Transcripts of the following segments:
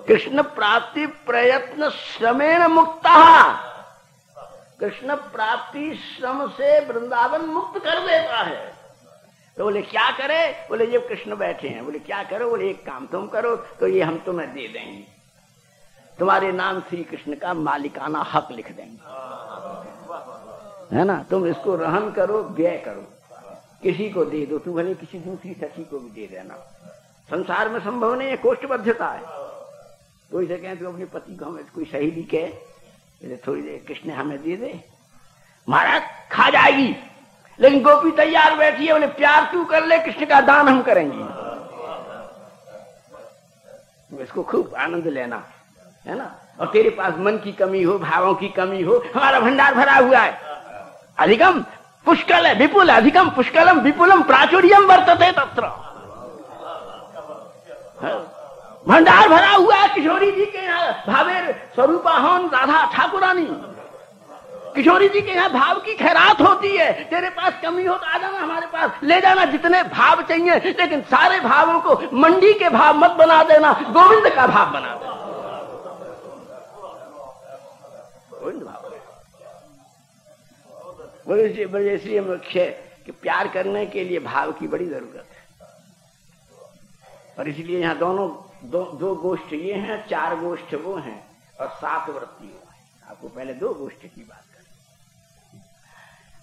कृष्ण प्राप्ति प्रयत्न श्रमेण मुक्ता, कृष्ण प्राप्ति श्रम से वृंदावन मुक्त कर देता है। तो बोले क्या करे? बोले ये कृष्ण बैठे हैं। बोले क्या करो? बोले एक काम तुम करो, तो ये हम तुम्हें दे देंगे, तुम्हारे नाम श्री कृष्ण का मालिकाना हक लिख देंगे, है ना, तुम इसको रहन करो, व्यय करो, किसी को दे दो, तू भले किसी दूसरी सखी को भी दे देना। संसार में संभव नहीं है, कोष्ठबद्धता है। कोई से कहें तो अपने पति को, हमें कोई सहेली कहे थोड़ी देर कृष्ण हमें दे दे, महाराज खा जाएगी। लेकिन गोपी तैयार बैठी है, बोले प्यार तू कर ले, कृष्ण का दान हम करेंगे। इसको खूब आनंद लेना, है ना। और तेरे पास मन की कमी हो, भावों की कमी हो, हमारा भंडार भरा हुआ है। अधिकम पुष्कल है, विपुल, अधिकम पुष्कलम विपुलम प्राचुर्यम वर्तते तत्र। भंडार भरा हुआ है किशोरी जी के यहाँ। भावेर स्वरूपा हन राधा ठाकुरानी, किशोरी जी के यहाँ भाव की खैरात होती है। तेरे पास कमी हो तो आ जाना हमारे पास, ले जाना जितने भाव चाहिए, लेकिन सारे भावों को मंडी के भाव मत बना देना, गोविंद का भाव बना देना। गोविंद भाव इसलिए मुख्य कि प्यार करने के लिए भाव की बड़ी जरूरत है। और इसलिए यहाँ दोनों दो गोष्ठ ये हैं, 4 गोष्ठ वो हैं और 7 वृत्ति वो है। आपको पहले 2 गोष्ठ की बात करें।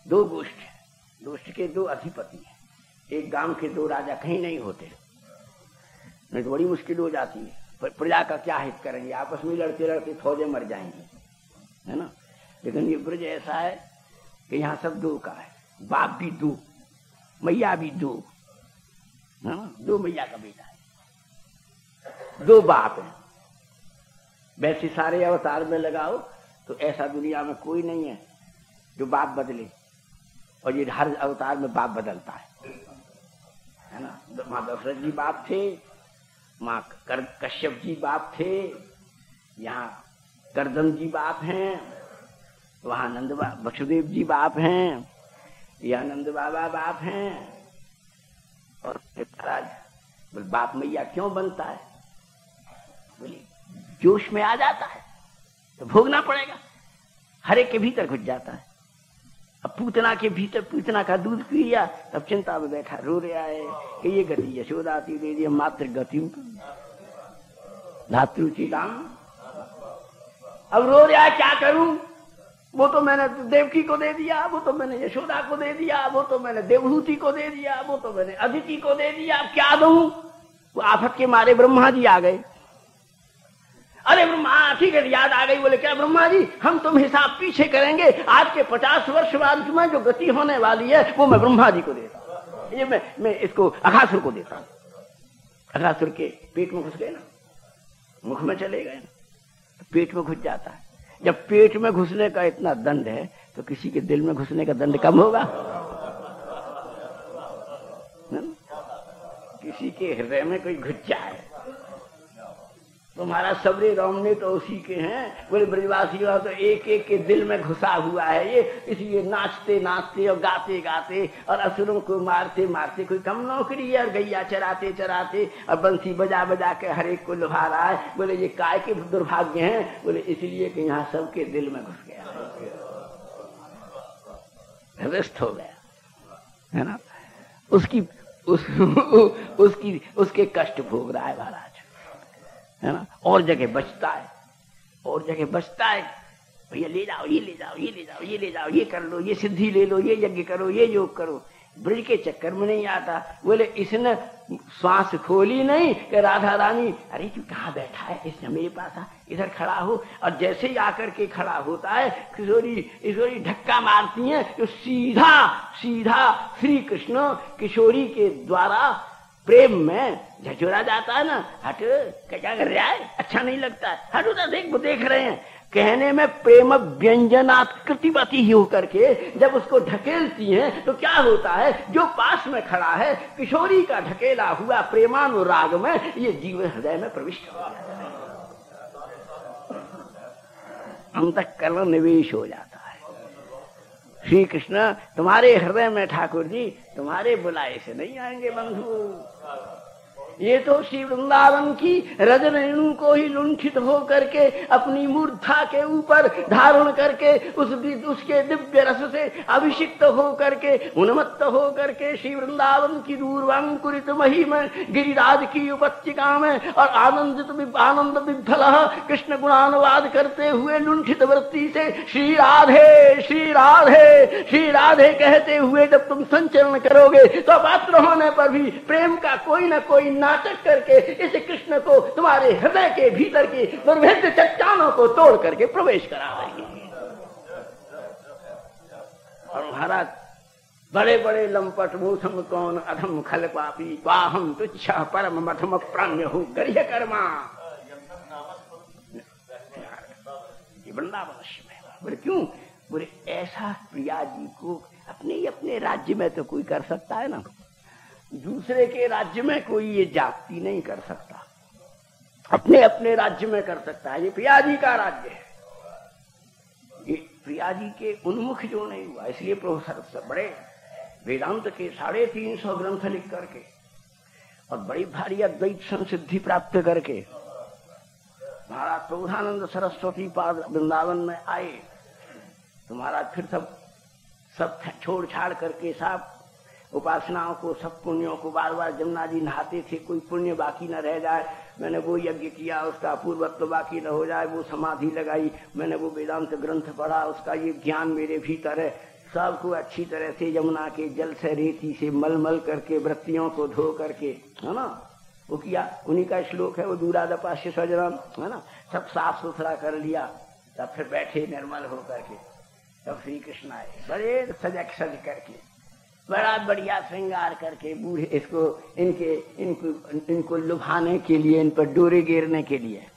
2 गोष्ठ के 2 अधिपति हैं। एक गांव के 2 राजा कहीं नहीं होते, नहीं तो बड़ी मुश्किल हो जाती है। प्रजा का क्या हित करेंगे, आपस में लड़ते लड़ते फौजें मर जाएंगी, है ना। लेकिन ये ब्रज ऐसा है कि यहाँ सब 2 का है, बाप भी 2, मैया भी 2, है ना। 2 मैया का बेटा है, 2 बाप है। वैसे सारे अवतार में लगाओ तो ऐसा दुनिया में कोई नहीं है जो बाप बदले, और ये हर अवतार में बाप बदलता है ना। माँ दशरथ जी बाप थे, माँ कश्यप जी बाप थे, यहाँ करदम जी बाप हैं, वहां वसुदेव जी बाप हैं, या नंद बाबा बाप हैं। और महाराज बाप मैया क्यों बनता है? बोली जोश में आ जाता है तो भोगना पड़ेगा, हरे के भीतर घुस जाता है। अब पूतना के भीतर पूतना का दूध पी लिया, तब चिंता में बैठा रो रहा है कि ये गति यशोदाती दे दी, मात्र गति धातृचिताम। अब रो रहा है क्या करूं, वो तो मैंने देवकी को दे दिया, वो तो मैंने यशोदा को दे दिया, वो तो मैंने देवहूति को दे दिया, वो तो मैंने अदिति को दे दिया, अब क्या दूं? वो आफत के मारे ब्रह्मा जी आ गए। अरे ब्रह्मा, ठीक है याद आ गई। बोले क्या ब्रह्मा जी, हम तुम हिसाब पीछे करेंगे, आज के 50 वर्ष बाद में जो गति होने वाली है वो मैं ब्रह्मा जी को देता हूं। ये मैं इसको अघासुर को देता हूं। अघासुर के पेट में घुस गए ना, मुख में चले गए ना, तो पेट में घुस जाता है। जब पेट में घुसने का इतना दंड है तो किसी के दिल में घुसने का दंड कम होगा? किसी के हृदय में कोई घुस जाए तो महाराज सबरे रामने तो उसी के हैं। बोले ब्रजवासी तो एक एक के दिल में घुसा हुआ है ये, इसलिए नाचते नाचते और गाते गाते और असुरों को मारते मारते, कोई कम नौकरी है, और गैया चराते चराते और बंसी बजा बजा के हर एक को लुभा रहा है। बोले ये काय के दुर्भाग्य हैं? बोले इसलिए कि यहाँ सबके दिल में घुस गया, व्यस्त हो गया, है ना। उसके कष्ट भोग रहा है महाराज, है ना। और जगह बचता है, और जगह बचता है। भैया ले जाओ, ये ले जाओ, ये ले जाओ, ये ले जाओ, ये कर लो, ये सिद्धि ले लो, ये यज्ञ करो, ये योग करो। ब्रज के चक्कर में नहीं आता। बोले इसने श्वास खोली नहीं कि राधा रानी अरे तू कहाँ बैठा है, इसने मेरे पास आ, इधर खड़ा हो। और जैसे ही आकर के खड़ा होता है किशोरी धक्का मारती है तो सीधा सीधा श्री कृष्ण किशोरी के द्वारा प्रेम में झचोरा जाता है ना। हट, क्या कर रहा है, अच्छा नहीं लगता है, हट उधर देख, वो देख रहे हैं। कहने में प्रेम व्यंजनाकृतिवती ही होकर के जब उसको ढकेलती हैं तो क्या होता है, जो पास में खड़ा है किशोरी का ढकेला हुआ प्रेमानुराग में ये जीव हृदय में प्रविष्ट हो जाता है, अंतःकरण निवेश हो जाता है। श्री कृष्ण तुम्हारे हृदय में ठाकुर जी तुम्हारे बुलाए से नहीं आएंगे बंधु, ये तो श्री वृंदावन की रज रेणु को ही लुंठित हो करके अपनी मूर्धा के ऊपर धारण करके उसके दिव्य रस से अभिषिक्त हो करके उन्मत्त हो करके श्री वृंदावन की दूरवांकुरित महिम गिरिराज की उपस्थिका में और आनंद विभल कृष्ण गुणानुवाद करते हुए लुंठित वृत्ति से श्री राधे श्री राधे श्री राधे कहते हुए जब तुम संचरण करोगे तो पात्र होने पर भी प्रेम का कोई न कोई नाटक करके इस कृष्ण को तुम्हारे हृदय के भीतर की दुर्भेद्य चट्टानों को तोड़ करके प्रवेश करा देंगे। और महाराज बड़े बड़े लंपट मूसम कौन अधम खल पापी वाहम तुच्छ परम मधम प्राण्य हूँ गर्य कर्मा। वृंदावन बोले क्यों? बोले ऐसा प्रिया जी को अपने राज्य में तो कोई कर सकता है ना, दूसरे के राज्य में कोई ये जाति नहीं कर सकता, अपने राज्य में कर सकता है। ये प्रिया जी का राज्य है, ये प्रिया जी के उन्मुख जो नहीं हुआ, इसलिए प्रोफेसर बड़े वेदांत के 350 ग्रंथ लिख करके और बड़ी भारी अद्वैत संसिद्धि प्राप्त करके महाराज प्रबोधानंद सरस्वती पाद वृंदावन में आए तो महाराज फिर सब छोड़ छाड़ करके सब उपासनाओं को, सब पुण्यों को, बार बार जमुना जी नहाते थे, कोई पुण्य बाकी न रह जाए, मैंने वो यज्ञ किया उसका पूर्वत्व बाकी न हो जाए, वो समाधि लगाई, मैंने वो वेदांत ग्रंथ पढ़ा, उसका ये ज्ञान मेरे भीतर है, सबको अच्छी तरह से यमुना के जल से रेती से मल करके वृत्तियों को धो करके, है ना, वो किया। उन्हीं का श्लोक है वो दूरादपास्य सजनम, है ना, सब साफ सुथरा कर लिया, तब फिर बैठे निर्मल हो करके, तब श्री कृष्ण आए बड़े सज करके, बड़ा बढ़िया श्रृंगार करके, बूढ़े इसको इनको लुभाने के लिए, इन पर डोरे गिरने के लिए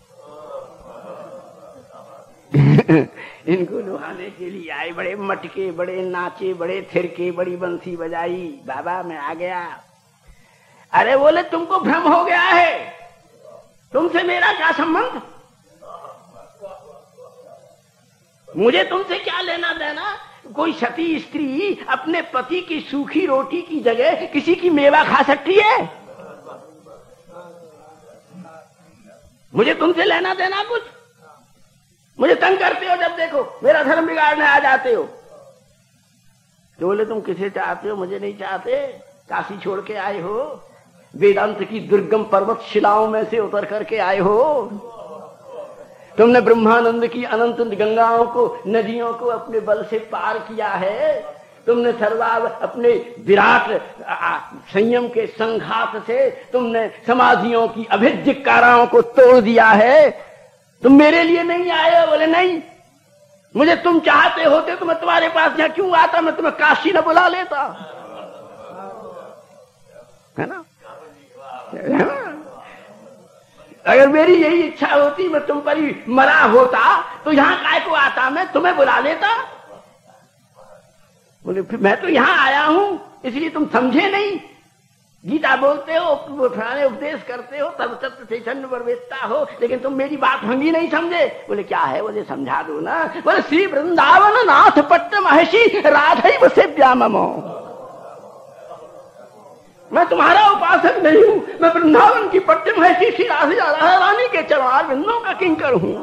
इनको लुभाने के लिए आए, बड़े मटके, बड़े नाचे, बड़े थिरके, बड़ी बंसी बजाई, बाबा मैं आ गया। अरे बोले तुमको भ्रम हो गया है, तुमसे मेरा क्या संबंध, मुझे तुमसे क्या लेना देना। कोई सती स्त्री अपने पति की सूखी रोटी की जगह किसी की मेवा खा सकती है? मुझे तुमसे लेना देना कुछ? मुझे तंग करते हो, जब देखो मेरा धर्म बिगाड़ने आ जाते हो। तो बोले तुम किसे चाहते हो? मुझे नहीं चाहते, काशी छोड़ के आए हो, वेदांत की दुर्गम पर्वत शिलाओं में से उतर करके आए हो, तुमने ब्रह्मानंद की अनंत गंगाओं को, नदियों को अपने बल से पार किया है, तुमने सर्वाव अपने विराट संयम के संघात से तुमने समाधियों की अभेद्य काराओं को तोड़ दिया है, तुम मेरे लिए नहीं आए हो? बोले नहीं, मुझे तुम चाहते होते तो मैं तुम्हारे पास यहाँ क्यों आता, मैं तुम्हें काशी न बुला लेता, है ना। अगर मेरी यही इच्छा होती, मैं तुम पर ही मरा होता तो यहाँ काय को आता, मैं तुम्हें बुला लेता। बोले फिर मैं तो यहाँ आया हूं, इसलिए तुम समझे नहीं। गीता बोलते हो, फलाने उपदेश करते हो, तब तत्व चैतन्य प्रवेशता हो, लेकिन तुम मेरी बात भंगी नहीं समझे। बोले क्या है? बोले समझा दो ना। बोले श्री वृंदावन नाथ पट्ट महर्षि राधैव सेव्याममो, मैं तुम्हारा उपासक नहीं हूं, मैं वृंदावन की पट्ट महर्षि श्री राधा रानी के चरणार बिंदों का किंकर हूं,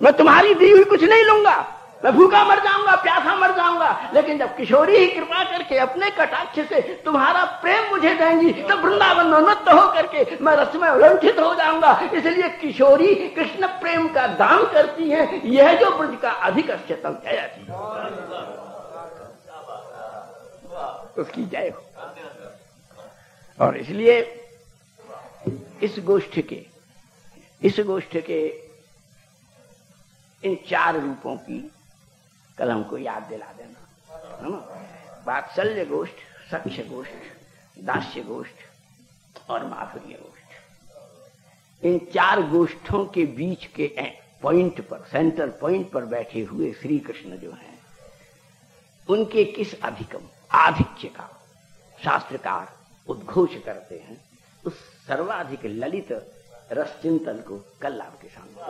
मैं तुम्हारी दी हुई कुछ नहीं लूंगा, मैं भूखा मर जाऊंगा, प्यासा मर जाऊंगा, लेकिन जब किशोरी ही कृपा करके अपने कटाक्ष से तुम्हारा प्रेम मुझे देंगी तब वृंदावन में नृत्य हो करके मैं रस में उलंघित हो जाऊंगा। इसलिए किशोरी कृष्ण प्रेम का दान करती है, यह जो ब्रज का अधिक अश्यतम जयति, उसकी जय हो। और इसलिए इस गोष्ठ के इन 4 रूपों की कल हमको याद दिला देना, है ना। वात्सल्य गोष्ठ, सख्य गोष्ठ, दास्य गोष्ठ और माधुर्य गोष्ठ। इन 4 गोष्ठों के बीच के पॉइंट पर, सेंटर पॉइंट पर बैठे हुए श्री कृष्ण जो हैं, उनके किस अधिकम आधिक्य का शास्त्रकार उद्घोष करते हैं, उस सर्वाधिक ललित रस चिंतन को कल आपके सामने